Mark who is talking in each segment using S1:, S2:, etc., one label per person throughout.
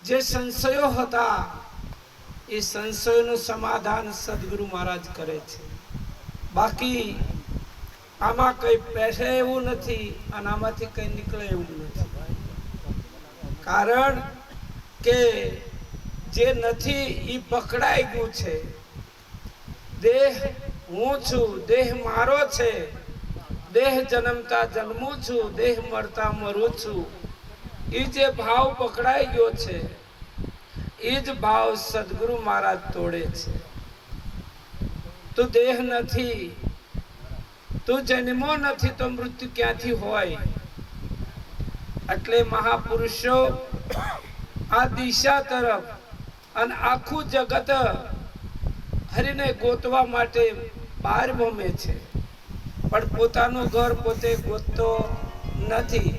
S1: જે સંશયો હતા એ સંશયોનું સમાધાન સદગુરુ મહારાજ કરે છે. બાકી આમાં કઈ પહેરે એવું નથી અને આમાંથી કઈ નીકળે એવું નથી. કારણ કે જે નથી એ પકડાઈ ગયું છે. દેહ હું છું, દેહ મારો છે, દેહ જન્મતા જન્મું છું, દેહ મરતા મરું છું. એ જે ભાવ પકડાઈ ગયો છે એ જ ભાવ સદગુરુ મહારાજ તોડે છે. તું દેહ નથી, તું જન્મો નથી તો મૃત્યુ ક્યાંથી હોય? એટલે મહાપુરુષો આ દિશા તરફ અને આખું જગત હરિને ગોતવા માટે બહાર ભમે છે, પણ પોતાનું ઘર પોતે ગોતતો નથી.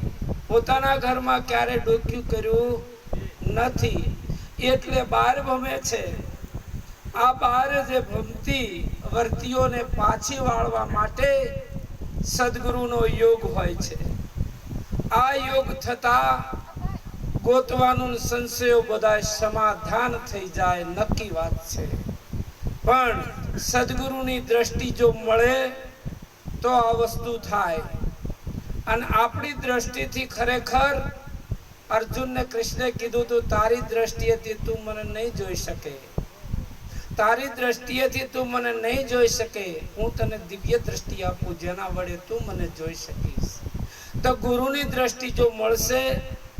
S1: પોતાના ઘરમાં ક્યારે ડોક્યું કર્યું નથી, એટલે બહાર ભમે છે. આ બહાર જે ભમતી વર્તીઓને પાછી વાળવા માટે સદગુરુનો યોગ હોય છે. આ યોગ થતા ગોતવાનું સંશયો બધા સમાધાન થઈ જાય, નક્કી વાત છે. પણ સદગુરુની દ્રષ્ટિ જો મળે તો આ વસ્તુ થાય. અને આપણી દ્રષ્ટિથી ખરેખર અર્જુનને કૃષ્ણે કીધું તું તારી દ્રષ્ટિએથી તું મને નહીં જોઈ શકે, તારી દ્રષ્ટિએથી તું મને નહીં જોઈ શકે. હું તને દિવ્ય દ્રષ્ટિ આપું જેના વડે તું મને જોઈ શકીશ. તો ગુરુની દ્રષ્ટિ જો મળશે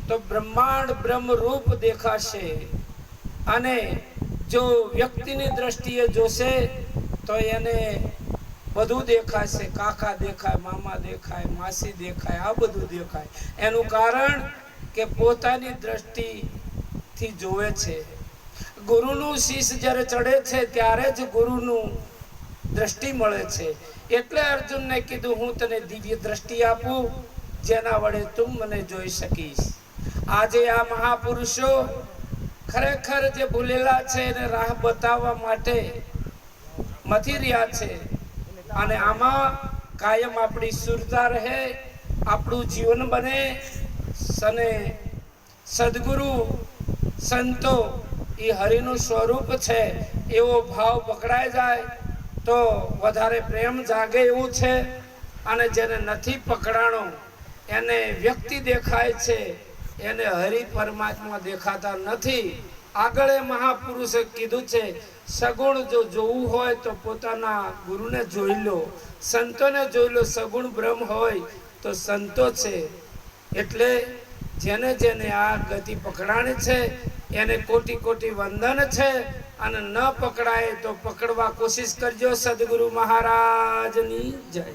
S1: તો બ્રહ્માંડ બ્રહ્મ રૂપ દેખાશે. અને જો વ્યક્તિની દ્રષ્ટિએ જોશે તો એને બધું દેખાશે. કાકા દેખાય, મામા દેખાય, માસી દેખાય, આ બધું દેખાય. એનું કારણ કે પોતાની દ્રષ્ટિથી જોવે છે. ગુરુનું શીશ જ્યારે ચડે છે ત્યારે જ ગુરુનું દ્રષ્ટિ મળે છે. એટલે અર્જુનને કીધું હું તને દિવ્ય દ્રષ્ટિ આપું જેના વડે તું મને જોઈ શકીશ. આજે આ મહાપુરુષો ખરેખર જે ભૂલેલા છે એને રાહ બતાવવા માટે મથી રહ્યા છે. અને આમાં કાયમ આપણી સુરતા રહે, આપણું જીવન બને. અને સદગુરુ સંતો એ હરિનું સ્વરૂપ છે એવો ભાવ પકડાઈ જાય તો વધારે પ્રેમ જાગે એવું છે. અને જેને નથી પકડાણો એને વ્યક્તિ દેખાય છે, એને હરિ પરમાત્મા દેખાતા નથી. આગળ મહાપુરુષે કીધું છે સગુણ જો જોવું હોય તો પોતાના ગુરુને જોઈ લો, સંતોને જોઈ લો. સગુણ બ્રહ્મ હોય તો સંતો છે. એટલે જેને જેને આ ગતિ પકડાણી છે એને કોટી કોટી વંદન છે. અને ન પકડાય તો પકડવા કોશિશ કરજો. સદગુરુ મહારાજની જય.